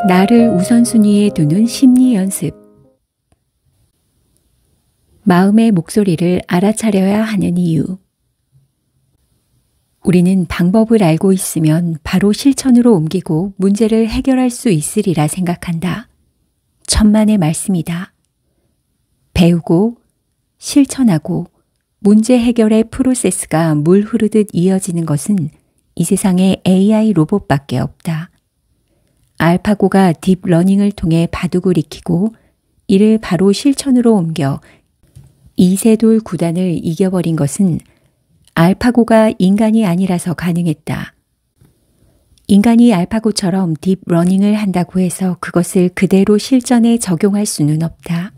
나를 우선순위에 두는 심리 연습. 마음의 목소리를 알아차려야 하는 이유. 우리는 방법을 알고 있으면 바로 실천으로 옮기고 문제를 해결할 수 있으리라 생각한다. 천만의 말씀이다. 배우고 실천하고 문제 해결의 프로세스가 물 흐르듯 이어지는 것은 이 세상에 AI 로봇밖에 없다. 알파고가 딥러닝을 통해 바둑을 익히고 이를 바로 실천으로 옮겨 이세돌 구단을 이겨버린 것은 알파고가 인간이 아니라서 가능했다. 인간이 알파고처럼 딥러닝을 한다고 해서 그것을 그대로 실전에 적용할 수는 없다.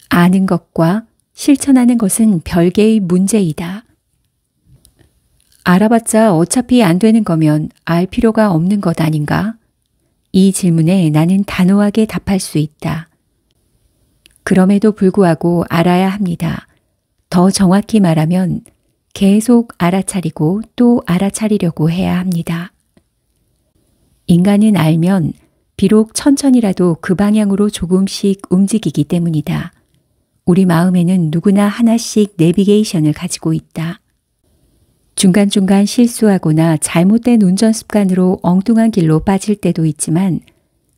아는 것과 실천하는 것은 별개의 문제이다. 알아봤자 어차피 안 되는 거면 알 필요가 없는 것 아닌가? 이 질문에 나는 단호하게 답할 수 있다. 그럼에도 불구하고 알아야 합니다. 더 정확히 말하면 계속 알아차리고 또 알아차리려고 해야 합니다. 인간은 알면 비록 천천히라도 그 방향으로 조금씩 움직이기 때문이다. 우리 마음에는 누구나 하나씩 내비게이션을 가지고 있다. 중간중간 실수하거나 잘못된 운전 습관으로 엉뚱한 길로 빠질 때도 있지만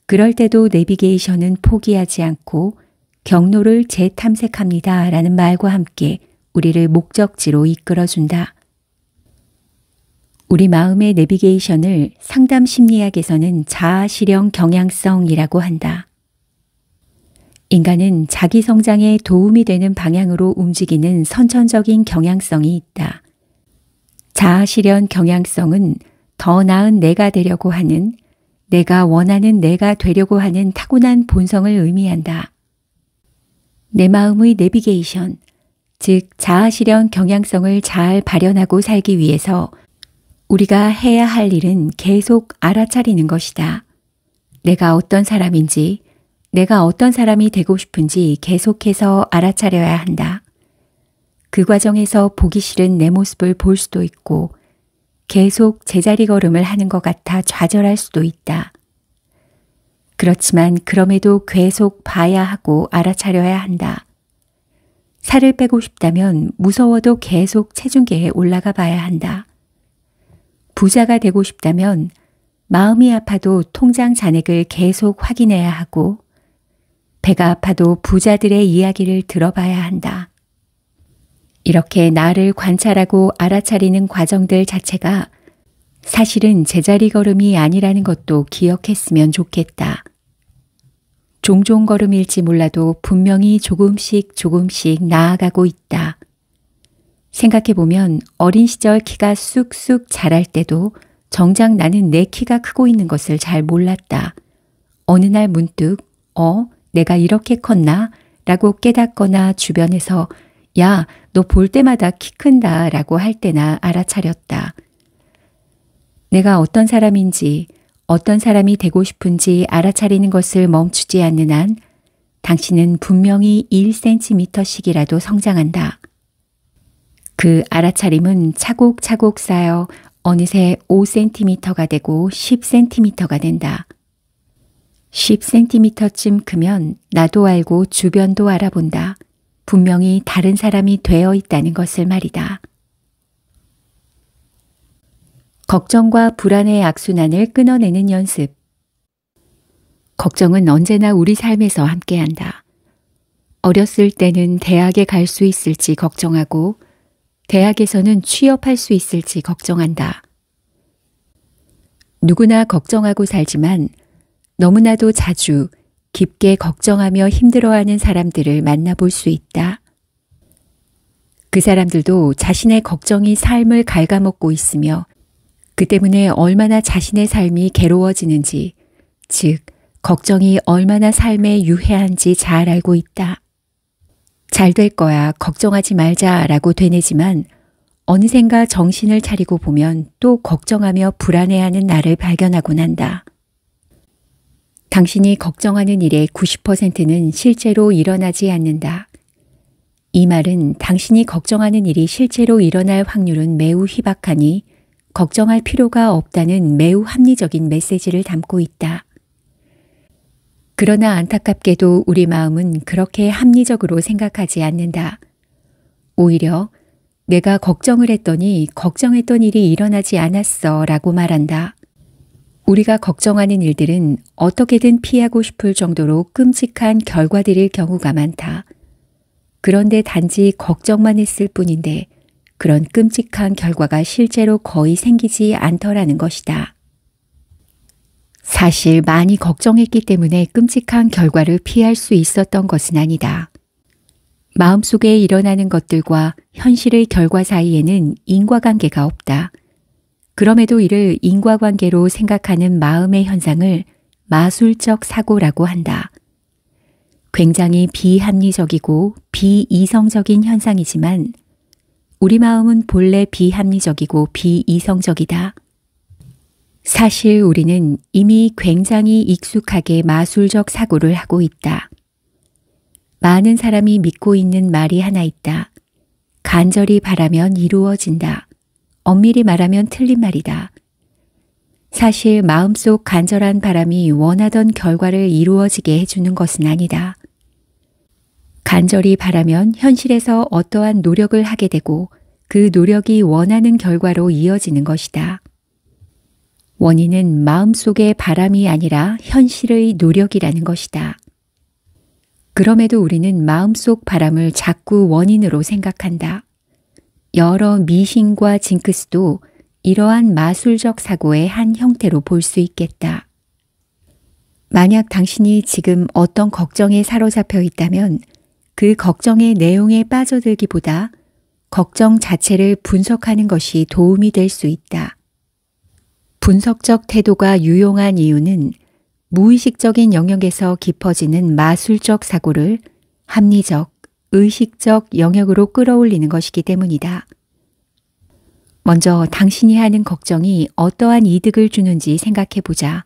그럴 때도 내비게이션은 포기하지 않고 경로를 재탐색합니다 라는 말과 함께 우리를 목적지로 이끌어준다. 우리 마음의 내비게이션을 상담 심리학에서는 자아실현 경향성이라고 한다. 인간은 자기 성장에 도움이 되는 방향으로 움직이는 선천적인 경향성이 있다. 자아실현 경향성은 더 나은 내가 되려고 하는, 내가 원하는 내가 되려고 하는 타고난 본성을 의미한다. 내 마음의 내비게이션, 즉 자아실현 경향성을 잘 발현하고 살기 위해서 우리가 해야 할 일은 계속 알아차리는 것이다. 내가 어떤 사람인지, 내가 어떤 사람이 되고 싶은지 계속해서 알아차려야 한다. 그 과정에서 보기 싫은 내 모습을 볼 수도 있고 계속 제자리 걸음을 하는 것 같아 좌절할 수도 있다. 그렇지만 그럼에도 계속 봐야 하고 알아차려야 한다. 살을 빼고 싶다면 무서워도 계속 체중계에 올라가 봐야 한다. 부자가 되고 싶다면 마음이 아파도 통장 잔액을 계속 확인해야 하고 배가 아파도 부자들의 이야기를 들어봐야 한다. 이렇게 나를 관찰하고 알아차리는 과정들 자체가 사실은 제자리 걸음이 아니라는 것도 기억했으면 좋겠다. 종종 걸음일지 몰라도 분명히 조금씩 나아가고 있다. 생각해보면 어린 시절 키가 쑥쑥 자랄 때도 정작 나는 내 키가 크고 있는 것을 잘 몰랐다. 어느 날 문득 내가 이렇게 컸나? 라고 깨닫거나 주변에서 야, 너 볼 때마다 키 큰다 라고 할 때나 알아차렸다. 내가 어떤 사람인지, 어떤 사람이 되고 싶은지 알아차리는 것을 멈추지 않는 한 당신은 분명히 1cm씩이라도 성장한다. 그 알아차림은 차곡차곡 쌓여 어느새 5cm가 되고 10cm가 된다. 10cm쯤 크면 나도 알고 주변도 알아본다. 분명히 다른 사람이 되어 있다는 것을 말이다. 걱정과 불안의 악순환을 끊어내는 연습. 걱정은 언제나 우리 삶에서 함께한다. 어렸을 때는 대학에 갈 수 있을지 걱정하고 대학에서는 취업할 수 있을지 걱정한다. 누구나 걱정하고 살지만 너무나도 자주 깊게 걱정하며 힘들어하는 사람들을 만나볼 수 있다. 그 사람들도 자신의 걱정이 삶을 갉아먹고 있으며 그 때문에 얼마나 자신의 삶이 괴로워지는지, 즉 걱정이 얼마나 삶에 유해한지 잘 알고 있다. 잘 될 거야, 걱정하지 말자라고 되뇌지만 어느샌가 정신을 차리고 보면 또 걱정하며 불안해하는 나를 발견하곤 한다. 당신이 걱정하는 일의 90%는 실제로 일어나지 않는다. 이 말은 당신이 걱정하는 일이 실제로 일어날 확률은 매우 희박하니 걱정할 필요가 없다는 매우 합리적인 메시지를 담고 있다. 그러나 안타깝게도 우리 마음은 그렇게 합리적으로 생각하지 않는다. 오히려 내가 걱정을 했더니 걱정했던 일이 일어나지 않았어 라고 말한다. 우리가 걱정하는 일들은 어떻게든 피하고 싶을 정도로 끔찍한 결과들일 경우가 많다. 그런데 단지 걱정만 했을 뿐인데 그런 끔찍한 결과가 실제로 거의 생기지 않더라는 것이다. 사실 많이 걱정했기 때문에 끔찍한 결과를 피할 수 있었던 것은 아니다. 마음속에 일어나는 것들과 현실의 결과 사이에는 인과관계가 없다. 그럼에도 이를 인과관계로 생각하는 마음의 현상을 마술적 사고라고 한다. 굉장히 비합리적이고 비이성적인 현상이지만 우리 마음은 본래 비합리적이고 비이성적이다. 사실 우리는 이미 굉장히 익숙하게 마술적 사고를 하고 있다. 많은 사람이 믿고 있는 말이 하나 있다. 간절히 바라면 이루어진다. 엄밀히 말하면 틀린 말이다. 사실 마음속 간절한 바람이 원하던 결과를 이루어지게 해주는 것은 아니다. 간절히 바라면 현실에서 어떠한 노력을 하게 되고 그 노력이 원하는 결과로 이어지는 것이다. 원인은 마음속의 바람이 아니라 현실의 노력이라는 것이다. 그럼에도 우리는 마음속 바람을 자꾸 원인으로 생각한다. 여러 미신과 징크스도 이러한 마술적 사고의 한 형태로 볼 수 있겠다. 만약 당신이 지금 어떤 걱정에 사로잡혀 있다면 그 걱정의 내용에 빠져들기보다 걱정 자체를 분석하는 것이 도움이 될 수 있다. 분석적 태도가 유용한 이유는 무의식적인 영역에서 깊어지는 마술적 사고를 합리적, 의식적 영역으로 끌어올리는 것이기 때문이다. 먼저 당신이 하는 걱정이 어떠한 이득을 주는지 생각해 보자.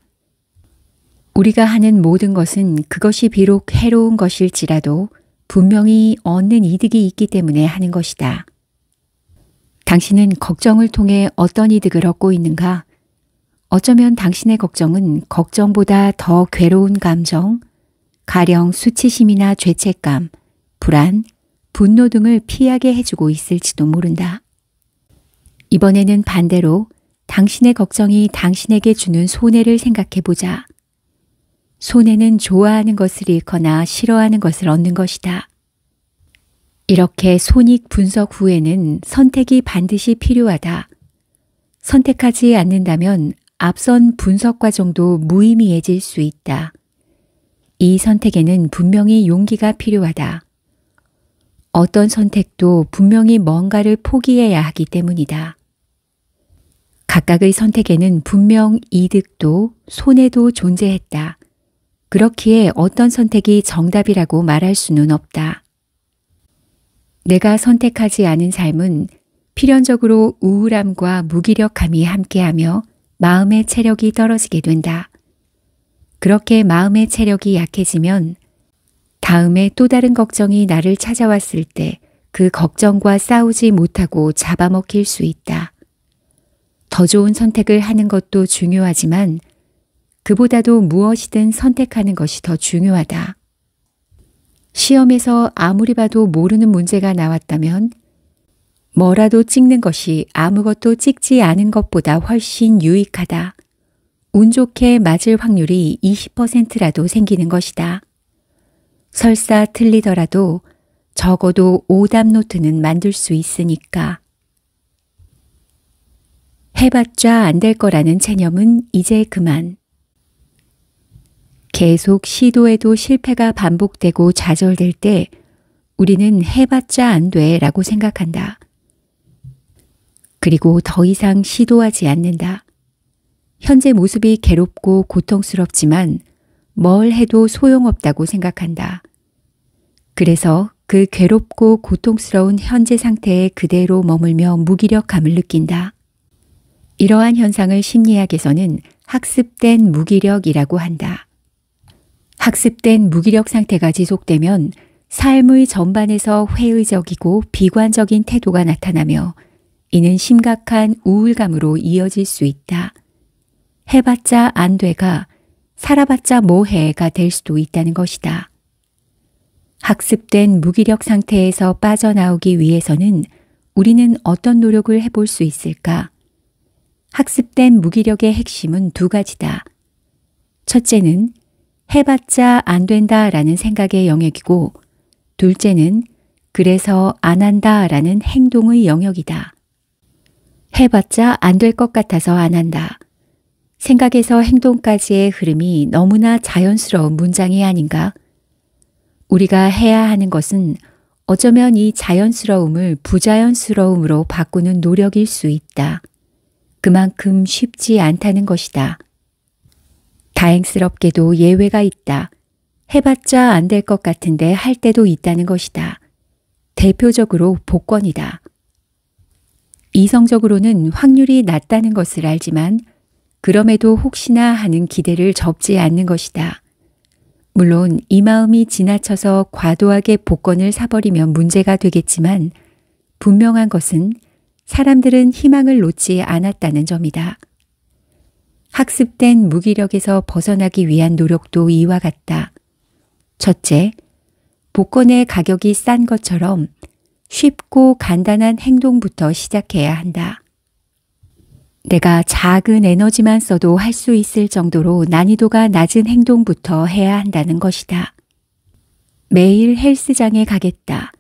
우리가 하는 모든 것은 그것이 비록 해로운 것일지라도 분명히 얻는 이득이 있기 때문에 하는 것이다. 당신은 걱정을 통해 어떤 이득을 얻고 있는가? 어쩌면 당신의 걱정은 걱정보다 더 괴로운 감정, 가령 수치심이나 죄책감, 불안, 분노 등을 피하게 해주고 있을지도 모른다. 이번에는 반대로 당신의 걱정이 당신에게 주는 손해를 생각해 보자. 손해는 좋아하는 것을 잃거나 싫어하는 것을 얻는 것이다. 이렇게 손익 분석 후에는 선택이 반드시 필요하다. 선택하지 않는다면 앞선 분석 과정도 무의미해질 수 있다. 이 선택에는 분명히 용기가 필요하다. 어떤 선택도 분명히 뭔가를 포기해야 하기 때문이다. 각각의 선택에는 분명 이득도 손해도 존재했다. 그렇기에 어떤 선택이 정답이라고 말할 수는 없다. 내가 선택하지 않은 삶은 필연적으로 우울함과 무기력함이 함께하며 마음의 체력이 떨어지게 된다. 그렇게 마음의 체력이 약해지면 다음에 또 다른 걱정이 나를 찾아왔을 때 그 걱정과 싸우지 못하고 잡아먹힐 수 있다. 더 좋은 선택을 하는 것도 중요하지만 그보다도 무엇이든 선택하는 것이 더 중요하다. 시험에서 아무리 봐도 모르는 문제가 나왔다면 뭐라도 찍는 것이 아무것도 찍지 않은 것보다 훨씬 유익하다. 운 좋게 맞을 확률이 20%라도 생기는 것이다. 설사 틀리더라도 적어도 오답 노트는 만들 수 있으니까. 해봤자 안 될 거라는 체념은 이제 그만. 계속 시도해도 실패가 반복되고 좌절될 때 우리는 해봤자 안 돼 라고 생각한다. 그리고 더 이상 시도하지 않는다. 현재 모습이 괴롭고 고통스럽지만 뭘 해도 소용없다고 생각한다. 그래서 그 괴롭고 고통스러운 현재 상태에 그대로 머물며 무기력함을 느낀다. 이러한 현상을 심리학에서는 학습된 무기력이라고 한다. 학습된 무기력 상태가 지속되면 삶의 전반에서 회의적이고 비관적인 태도가 나타나며 이는 심각한 우울감으로 이어질 수 있다. 해봤자 안 돼가 살아봤자 뭐해가 될 수도 있다는 것이다. 학습된 무기력 상태에서 빠져나오기 위해서는 우리는 어떤 노력을 해볼 수 있을까? 학습된 무기력의 핵심은 두 가지다. 첫째는 해봤자 안 된다라는 생각의 영역이고, 둘째는 그래서 안 한다라는 행동의 영역이다. 해봤자 안 될 것 같아서 안 한다. 생각에서 행동까지의 흐름이 너무나 자연스러운 문장이 아닌가? 우리가 해야 하는 것은 어쩌면 이 자연스러움을 부자연스러움으로 바꾸는 노력일 수 있다. 그만큼 쉽지 않다는 것이다. 다행스럽게도 예외가 있다. 해봤자 안 될 것 같은데 할 때도 있다는 것이다. 대표적으로 복권이다. 이성적으로는 확률이 낮다는 것을 알지만 그럼에도 혹시나 하는 기대를 접지 않는 것이다. 물론 이 마음이 지나쳐서 과도하게 복권을 사버리면 문제가 되겠지만 분명한 것은 사람들은 희망을 놓지 않았다는 점이다. 학습된 무기력에서 벗어나기 위한 노력도 이와 같다. 첫째, 복권의 가격이 싼 것처럼 쉽고 간단한 행동부터 시작해야 한다. 내가 작은 에너지만 써도 할 수 있을 정도로 난이도가 낮은 행동부터 해야 한다는 것이다. 매일 헬스장에 가겠다.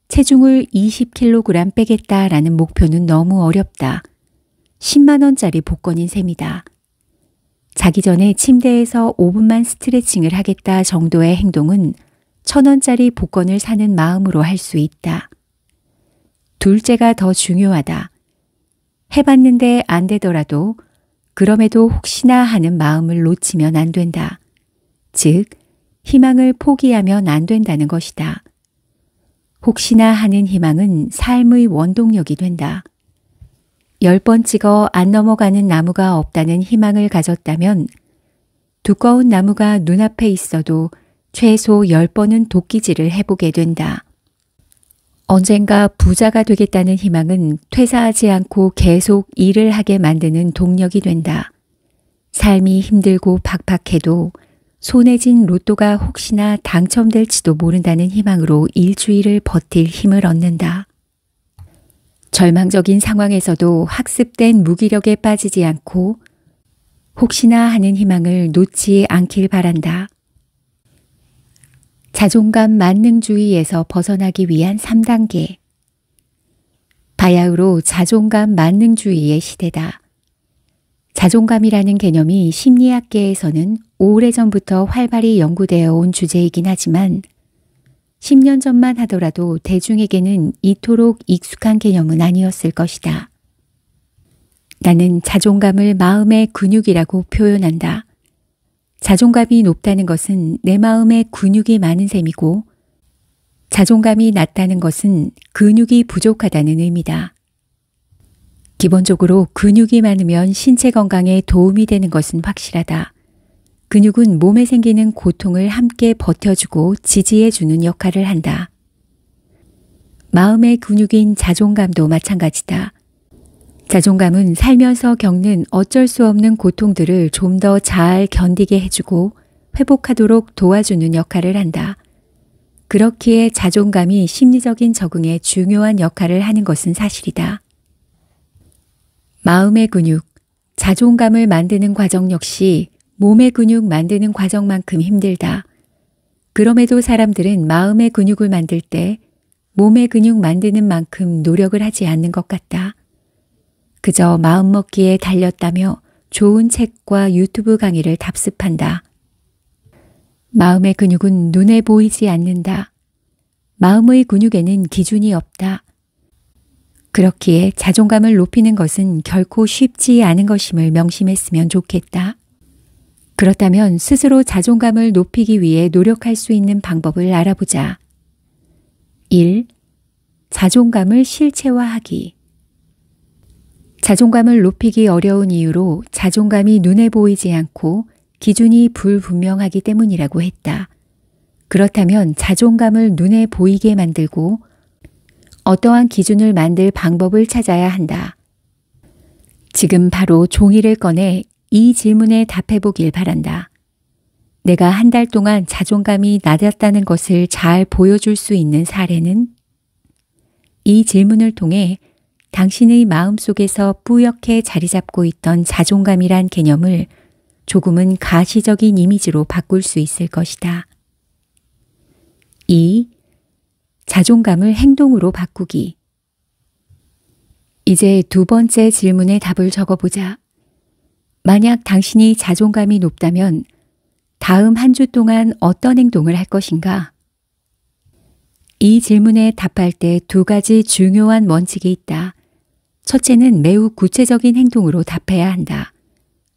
체중을 20kg 빼겠다라는 목표는 너무 어렵다. 10만 원짜리 복권인 셈이다. 자기 전에 침대에서 5분만 스트레칭을 하겠다 정도의 행동은 1,000원짜리 복권을 사는 마음으로 할 수 있다. 둘째가 더 중요하다. 해봤는데 안 되더라도 그럼에도 혹시나 하는 마음을 놓치면 안 된다. 즉, 희망을 포기하면 안 된다는 것이다. 혹시나 하는 희망은 삶의 원동력이 된다. 10번 찍어 안 넘어가는 나무가 없다는 희망을 가졌다면 두꺼운 나무가 눈앞에 있어도 최소 10번은 도끼질을 해보게 된다. 언젠가 부자가 되겠다는 희망은 퇴사하지 않고 계속 일을 하게 만드는 동력이 된다. 삶이 힘들고 팍팍해도 손에 쥔 로또가 혹시나 당첨될지도 모른다는 희망으로 일주일을 버틸 힘을 얻는다. 절망적인 상황에서도 학습된 무기력에 빠지지 않고 혹시나 하는 희망을 놓지 않길 바란다. 자존감 만능주의에서 벗어나기 위한 3단계. 바야흐로 자존감 만능주의의 시대다. 자존감이라는 개념이 심리학계에서는 오래전부터 활발히 연구되어 온 주제이긴 하지만 10년 전만 하더라도 대중에게는 이토록 익숙한 개념은 아니었을 것이다. 나는 자존감을 마음의 근육이라고 표현한다. 자존감이 높다는 것은 내 마음에 근육이 많은 셈이고 자존감이 낮다는 것은 근육이 부족하다는 의미다. 기본적으로 근육이 많으면 신체 건강에 도움이 되는 것은 확실하다. 근육은 몸에 생기는 고통을 함께 버텨주고 지지해주는 역할을 한다. 마음의 근육인 자존감도 마찬가지다. 자존감은 살면서 겪는 어쩔 수 없는 고통들을 좀 더 잘 견디게 해주고 회복하도록 도와주는 역할을 한다. 그렇기에 자존감이 심리적인 적응에 중요한 역할을 하는 것은 사실이다. 마음의 근육, 자존감을 만드는 과정 역시 몸의 근육 만드는 과정만큼 힘들다. 그럼에도 사람들은 마음의 근육을 만들 때 몸의 근육 만드는 만큼 노력을 하지 않는 것 같다. 그저 마음먹기에 달렸다며 좋은 책과 유튜브 강의를 답습한다. 마음의 근육은 눈에 보이지 않는다. 마음의 근육에는 기준이 없다. 그렇기에 자존감을 높이는 것은 결코 쉽지 않은 것임을 명심했으면 좋겠다. 그렇다면 스스로 자존감을 높이기 위해 노력할 수 있는 방법을 알아보자. 1. 자존감을 실체화하기. 자존감을 높이기 어려운 이유로 자존감이 눈에 보이지 않고 기준이 불분명하기 때문이라고 했다. 그렇다면 자존감을 눈에 보이게 만들고 어떠한 기준을 만들 방법을 찾아야 한다. 지금 바로 종이를 꺼내 이 질문에 답해 보길 바란다. 내가 한 달 동안 자존감이 낮았다는 것을 잘 보여줄 수 있는 사례는? 이 질문을 통해 당신의 마음속에서 뿌옇게 자리 잡고 있던 자존감이란 개념을 조금은 가시적인 이미지로 바꿀 수 있을 것이다. 2. 자존감을 행동으로 바꾸기. 이제 두 번째 질문의 답을 적어보자. 만약 당신이 자존감이 높다면 다음 한 주 동안 어떤 행동을 할 것인가? 이 질문에 답할 때 두 가지 중요한 원칙이 있다. 첫째는 매우 구체적인 행동으로 답해야 한다.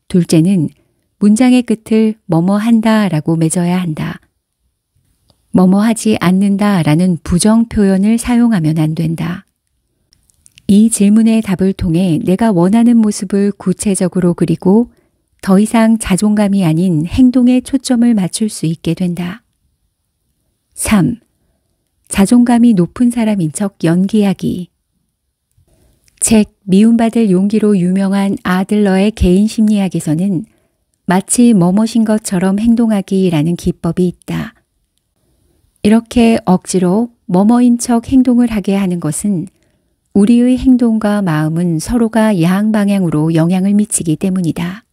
둘째는 문장의 끝을 뭐뭐 한다 라고 맺어야 한다. 뭐뭐 하지 않는다 라는 부정 표현을 사용하면 안 된다. 이 질문의 답을 통해 내가 원하는 모습을 구체적으로 그리고 더 이상 자존감이 아닌 행동에 초점을 맞출 수 있게 된다. 3. 자존감이 높은 사람인 척 연기하기. 책 미움받을 용기로 유명한 아들러의 개인 심리학에서는 마치 뭐뭇인 것처럼 행동하기라는 기법이 있다. 이렇게 억지로 뭐뭐인 척 행동을 하게 하는 것은 우리의 행동과 마음은 서로가 양방향으로 영향을 미치기 때문이다.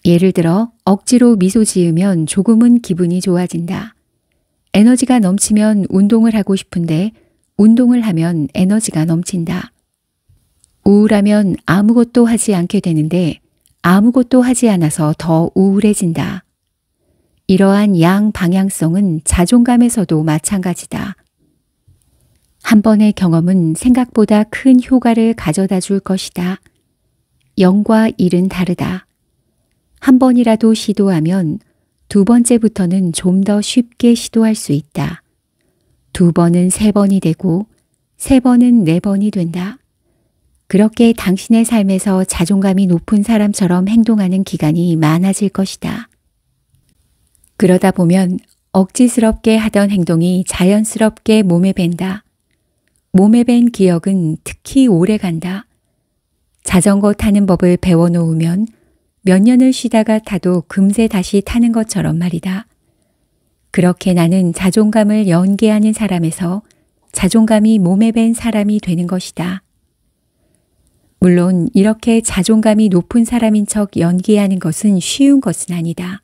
예를 들어 억지로 미소 지으면 조금은 기분이 좋아진다. 에너지가 넘치면 운동을 하고 싶은데 운동을 하면 에너지가 넘친다. 우울하면 아무것도 하지 않게 되는데 아무것도 하지 않아서 더 우울해진다. 이러한 양방향성은 자존감에서도 마찬가지다. 한 번의 경험은 생각보다 큰 효과를 가져다 줄 것이다. 0과 1은 다르다. 한 번이라도 시도하면 두 번째부터는 좀 더 쉽게 시도할 수 있다. 두 번은 세 번이 되고 세 번은 네 번이 된다. 그렇게 당신의 삶에서 자존감이 높은 사람처럼 행동하는 기간이 많아질 것이다. 그러다 보면 억지스럽게 하던 행동이 자연스럽게 몸에 밴다. 몸에 밴 기억은 특히 오래 간다. 자전거 타는 법을 배워놓으면 몇 년을 쉬다가 타도 금세 다시 타는 것처럼 말이다. 그렇게 나는 자존감을 연계하는 사람에서 자존감이 몸에 밴 사람이 되는 것이다. 물론 이렇게 자존감이 높은 사람인 척 연기하는 것은 쉬운 것은 아니다.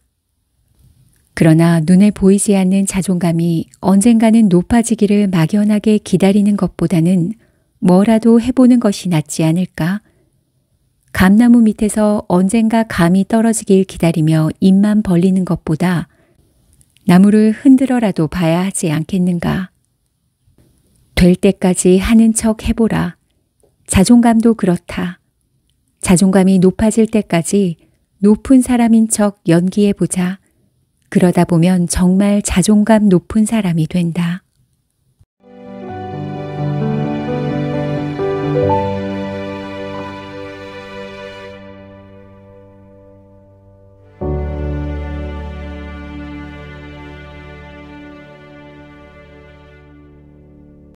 그러나 눈에 보이지 않는 자존감이 언젠가는 높아지기를 막연하게 기다리는 것보다는 뭐라도 해보는 것이 낫지 않을까? 감나무 밑에서 언젠가 감이 떨어지길 기다리며 입만 벌리는 것보다 나무를 흔들어라도 봐야 하지 않겠는가? 될 때까지 하는 척 해보라. 자존감도 그렇다. 자존감이 높아질 때까지 높은 사람인 척 연기해보자. 그러다 보면 정말 자존감 높은 사람이 된다.